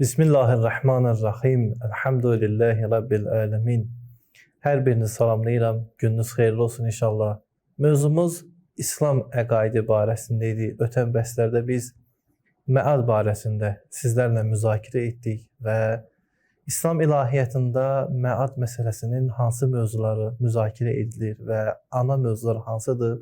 Bismillahirrahmanirrahim. Elhamdülillahi Rabbil alemin. Hər birini salamlayıram. Gününüz xeyirli olsun inşallah. Mövzumuz İslam əqaidi barəsində idi. Ötən bəslərdə biz məad barəsində sizlərlə müzakirə etdik və İslam ilahiyyatında məad məsələsinin hansı mövzuları müzakirə edilir və ana mövzular hansıdır?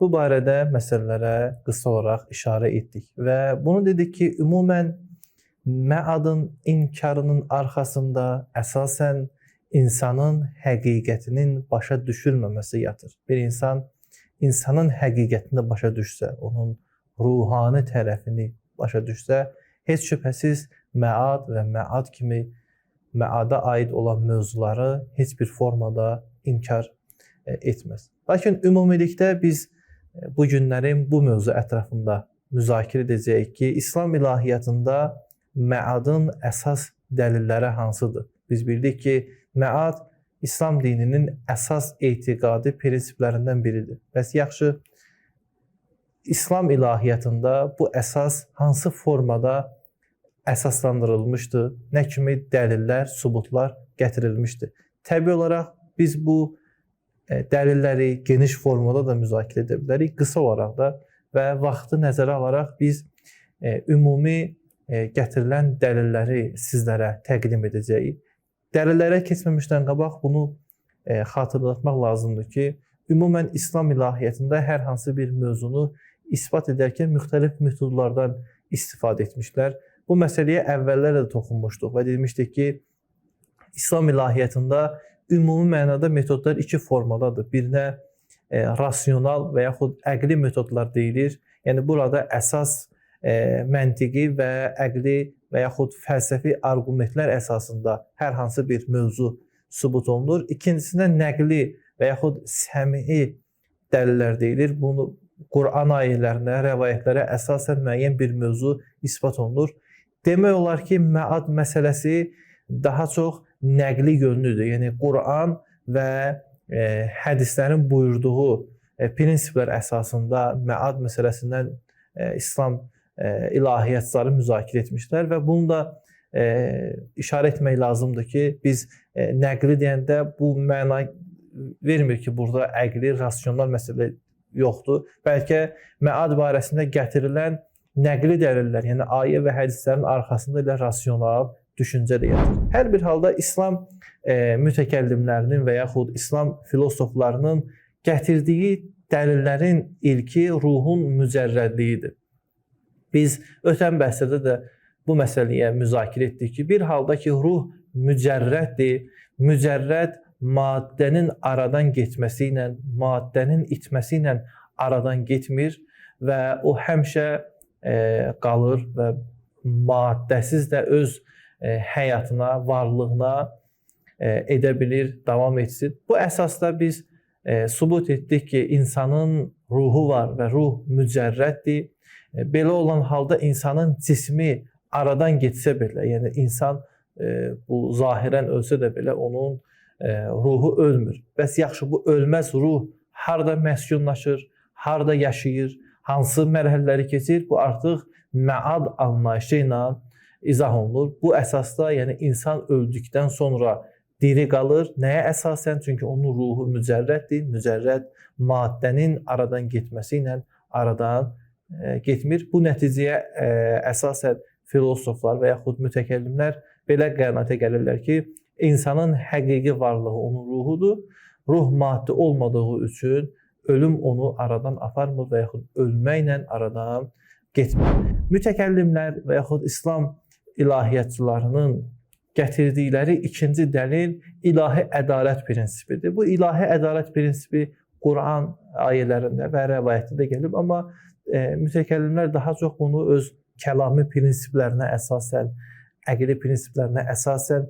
Bu barədə məsələlərə qısa olaraq işarə etdik və bunu dedik ki, ümumən məadın inkarının arxasında əsasən insanın həqiqətinin başa düşülməməsi yatır. Bir insan insanın həqiqətini başa düşsə, onun ruhani tərəfini başa düşsə, heç şübhəsiz məad və məad kimi məada aid olan mövzuları heç bir formada inkar etməz. Lakin ümumilikdə biz bu günlərin bu mövzu ətrafında müzakirə edəcəyik ki, İslam ilahiyyatında məadın əsas dəlilləri hansıdır? Biz bildik ki, məad İslam dininin əsas etiqadi prinsiplərindən biridir. Bəs yaxşı, İslam ilahiyyatında bu əsas hansı formada əsaslandırılmışdı? Nə kimi dəlillər, sübutlar gətirilmişdi? Təbii olaraq biz bu dəlilləri geniş formada da müzakirə edə bilərik, qısa olaraq da və vaxtı nəzərə alaraq biz ümumi gətirilən dəlilləri sizlərə təqdim edəcəyik. Dəlillərə keçməmişdən qabaq bunu xatırlatmaq lazımdır ki, ümumən İslam ilahiyyatında hər hansı bir mövzunu isbat edərkən müxtəlif metodlardan istifadə etmişlər. Bu məsələyə əvvəllər də toxunmuşduq və demişdik ki, İslam ilahiyyatında ümumi mənada metodlar iki formadadır. Birinə rasional və yaxud əqli metodlar deyilir. Yəni burada əsas məntiqi və əqli və yaxud fəlsəfi arqumentlər əsasında hər hansı bir mövzu sübut olunur. İkincisinə nəqli və yaxud səm'i dəlillər deyilir. Bunu Quran ayələrinə, rəvayətlərə əsasən müəyyən bir mövzu isbat olunur. Demək olar ki, məad məsələsi daha çox nəqli yönlüdür. Yəni Quran və hədislərin buyurduğu prinsiplər əsasında məad məsələsindən İslam ilahiyyatçıları müzakirə etmişlər və bunu da işarə etmək lazımdır ki, biz nəqli deyəndə bu məna vermir ki, burada əqli, rasional məsələ yoxdur. Bəlkə məad barəsində gətirilən nəqli dəlillər, yəni ayə və hədislərin arxasında ilə rasional düşüncə də yatır. Hər bir halda İslam mütəkəllimlərinin və yaxud İslam filosoflarının gətirdiyi dəlillərin ilki ruhun mücərrədliyidir. Biz ötən bəhsdə də bu məsələyə müzakirə etdik ki, bir halda ki, ruh mücərrəddir, mücərrəd maddənin aradan getməsi ilə, maddənin itməsi ilə aradan getmir və o həmişə qalır və maddəsiz də öz həyatına, varlığına edə bilir, davam etsin. Bu əsasda biz sübut etdik ki, insanın ruhu var və ruh mücərrəddir. Belə olan halda insanın cismi aradan getsə belə, yəni insan bu zahirən ölsə də belə onun ruhu ölmür. Bəs yaxşı, bu ölməz ruh harada məskunlaşır, harada yaşayır, hansı mərhələləri keçir? Bu artıq məad anlayışı ilə izah olunur. Bu əsasda, yəni insan öldükdən sonra diri qalır. Nəyə əsasən? Çünki onun ruhu mücərrəddir. Mücərrəd maddənin aradan getməsi ilə aradan getmir. Bu nəticəyə əsasən filosoflar və yaxud mütəkəllimlər belə qənaətə gəlirlər ki, insanın həqiqi varlığı onun ruhudur. Ruh maddi olmadığı üçün ölüm onu aradan aparmır və yaxud ölməklə aradan getmir. Mütəkəllimlər və yaxud İslam ilahiyyatçılarının gətirdikləri ikinci dəlil ilahi ədalət prinsipidir. Bu ilahi ədalət prinsipi Quran ayələrində və rəvayətdə də gəlib, amma mütəkəllimlər daha çox bunu öz kəlami prinsiplərinə əsasən, əqli prinsiplərinə əsasən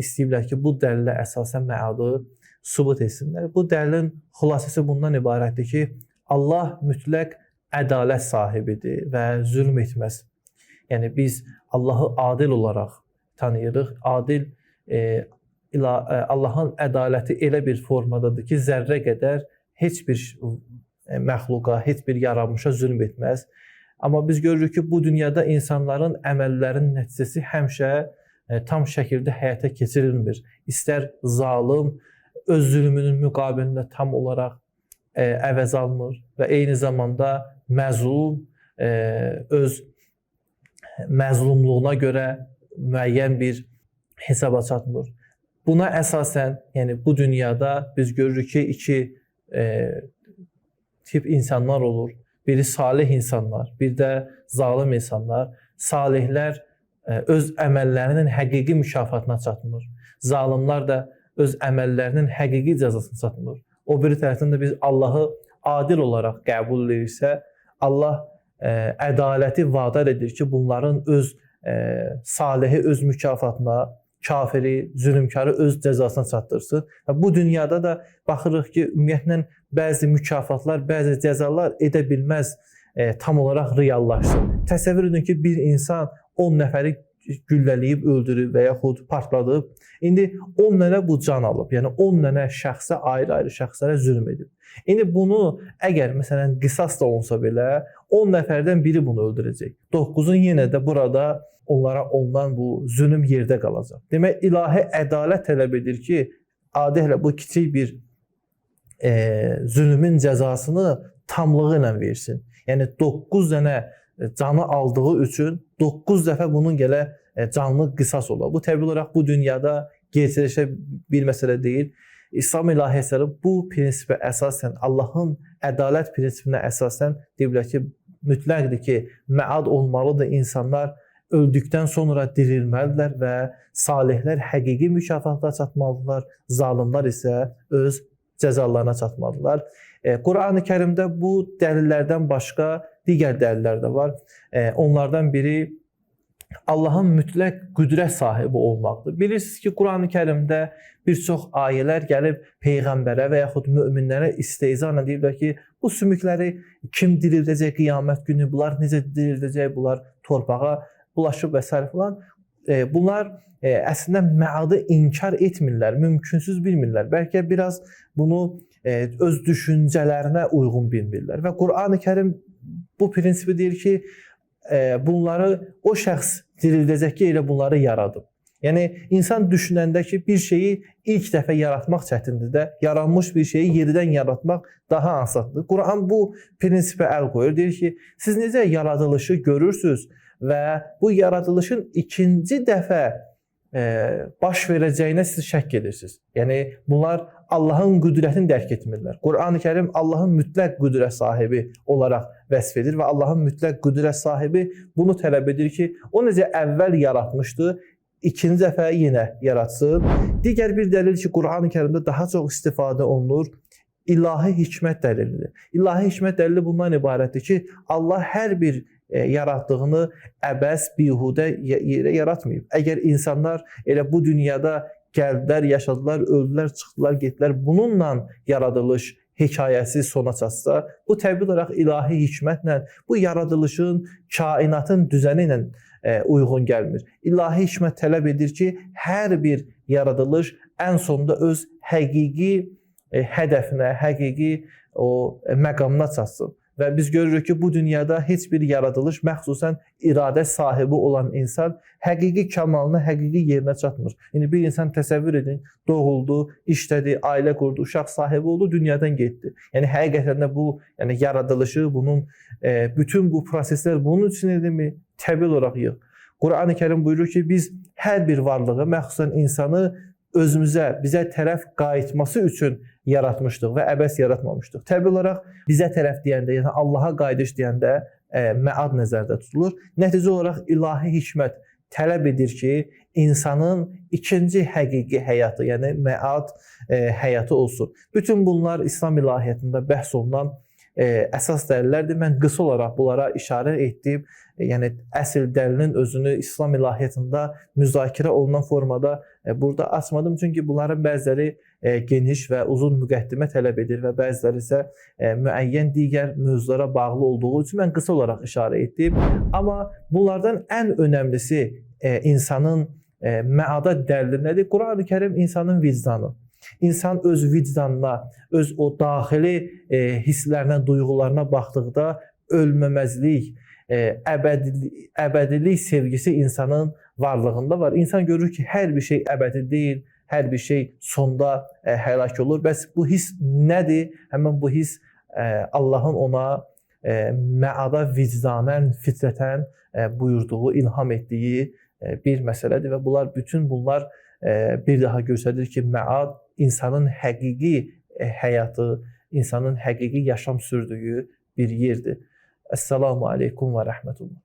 istəyirlər ki, bu dəlilə əsasən məadı sübut etsinlər. Bu dəlilin xülasəsi bundan ibarətdir ki, Allah mütləq ədalət sahibidir və zülm etməz. Yəni biz Allahı adil olaraq tanıyırıq. Adil, Allahın ədaləti elə bir formadadır ki, zərrə qədər heç bir məxluqa, heç bir yaranmışa zülm etməz. Amma biz görürük ki, bu dünyada insanların əməllərinin nəticəsi həmişə tam şəkildə həyata keçirilmir. İstər zalım öz zülmünün müqabilində tam olaraq əvəz almır və eyni zamanda məzlum öz məzlumluğuna görə müəyyən bir hesaba çatmır. Buna əsasən, yəni bu dünyada biz görürük ki, iki tip insanlar olur. Biri salih insanlar, bir də zalim insanlar. Salihlər öz əməllərinin həqiqi mükafatına çatmır. Zalimlar da öz əməllərinin həqiqi cəzasına çatmır. O biri tərəfdən də biz Allahı adil olaraq qəbul edirsə, Allah ədaləti vadar edir ki, bunların öz salihi öz mükafatına, kafiri, zülmkarı öz cəzasına çatdırsın. Və bu dünyada da baxırıq ki, ümumiyyətlə bəzi mükafatlar, bəzi cəzalar edə bilməz tam olaraq reallaşsın. Təsəvvür edin ki, bir insan 10 nəfəri güllələyib, öldürüb və yaxud partladıb. İndi 10 dənə bu can alıb. Yəni 10 dənə şəxsə, ayrı-ayrı şəxslərə zülm edib. İndi bunu əgər məsələn qisas da olsa belə 10 nəfərdən biri bunu öldürəcək. 9-un yenə də burada onlara olunan bu zülm yerdə qalacaq. Demək, ilahi ədalət tələb edir ki, adətlə bu kiçik bir zülmün cəzasını tamlığı ilə versin. Yəni 9 dənə canı aldığı üçün 9 dəfə bunun gələ canlı qisas olar. Bu təbii olaraq bu dünyada gerçəkləşə bir məsələ deyil. İslam ilahiyyatları bu prinsipə əsasən, Allahın ədalət prinsipinə əsasən deyiblər ki, mütləqdir ki, məad olmalıdır, insanlar öldükdən sonra dirilməlidirlər və salihlər həqiqi mükafatlara çatmalıdırlar, zalimlar isə öz cəzalarına çatmalıdırlar. Quran-ı Kərimdə bu dəlillərdən başqa digər dəlillər də var. Onlardan biri Allahın mütləq qüdrət sahibi olmaqdır. Bilirsiniz ki, Quran-ı Kərimdə bir çox ayələr gəlib Peyğəmbərə və yaxud müminlərə istehzanla deyirlər ki, bu sümükləri kim dirildəcək qiyamət günü, bunlar necə dirildəcək, bunlar torpağa bulaşıb və s. falan. Bunlar əslində məadı inkar etmirlər, mümkünsüz bilmirlər. Bəlkə biraz bunu öz düşüncələrinə uyğun bilmirlər. Və Quran-ı Kərim bu prinsipi deyir ki, bunları o şəxs dirildəcək ki, elə bunları yaradıb. Yəni, insan düşünəndə ki, bir şeyi ilk dəfə yaratmaq çətindir də, yaranmış bir şeyi yeridən yaratmaq daha asandır. Quran bu prinsipə əl qoyur. Deyir ki, siz necə yaradılışı görürsünüz və bu yaradılışın ikinci dəfə baş verəcəyinə siz şəkk edirsiniz. Yəni, bunlar Allahın qüdrətini dərk etmirlər. Quran-ı Kərim Allahın mütləq qüdrət sahibi olaraq vəsf edir və Allahın mütləq qüdrət sahibi bunu tələb edir ki, o necə əvvəl yaratmışdı, ikinci dəfə yenə yaratsın. Digər bir dəlil ki, Quran-ı Kərimdə daha çox istifadə olunur, ilahi hikmət dəlilidir. İlahi hikmət dəlili bundan ibarətdir ki, Allah hər bir yaratdığını əbəs, bihudə yerə yaratmayıb. Əgər insanlar elə bu dünyada gəldilər, yaşadılar, öldülər, çıxdılar, getdilər, bununla yaradılış hekayəsi sona çatsa, bu təbii olaraq ilahi hikmətlə, bu yaradılışın, kainatın düzəni ilə uyğun gəlmir. İlahi hikmət tələb edir ki, hər bir yaradılış ən sonunda öz həqiqi hədəfinə, həqiqi o məqamına çatsın. Və biz görürük ki, bu dünyada heç bir yaradılış, məxsusən iradə sahibi olan insan həqiqi kamalına, həqiqi yerinə çatmır. Yəni, bir insan təsəvvür edin, doğuldu, işlədi, ailə qurdu, uşaq sahibi oldu, dünyadan getdi. Yəni, həqiqətən də bu yaradılışı, bunun bütün bu proseslər bunun üçün edilmi? Təbii olaraq yox. Quran-ı Kərim buyurur ki, biz hər bir varlığı, məxsusən insanı özümüzə, bizə tərəf qayıtması üçün yaratmışdıq və əbəs yaratmamışdıq. Təbii olaraq bizə tərəf deyəndə, yəni Allaha qayıdış deyəndə məad nəzərdə tutulur. Nəticə olaraq ilahi hikmət tələb edir ki, insanın ikinci həqiqi həyatı, yəni məad həyatı olsun. Bütün bunlar İslam ilahiyyatında bəhs olunan əsas dəlillərdir. Mən qısa olaraq bunlara işarə etdim. Yəni, əsl dəlilin özünü İslam ilahiyyatında müzakirə olunan formada burada açmadım. Çünki bunların bəziləri geniş və uzun müqəddimə tələb edir və bəziləri isə müəyyən digər mövzulara bağlı olduğu üçün mən qısa olaraq işarə etdim. Amma bunlardan ən önəmlisi insanın məada dəlili nədir? Quran-ı Kərim insanın vicdanı. İnsan öz vicdanına, öz o daxili hisslərinə, duyğularına baxdıqda ölməməzlik, əbədilik sevgisi insanın varlığında var. İnsan görür ki, hər bir şey əbədi deyil, hər bir şey sonda həlak olur. Bəs bu his nədir? Həmin bu his Allahın ona məada vicdanən, fitrətən buyurduğu, ilham etdiyi bir məsələdir və bütün bunlar bir daha göstərir ki, məad insanın həqiqi həyatı, insanın həqiqi yaşam sürdüyü bir yerdir. Əssalamu aleykum və rəhmətullah.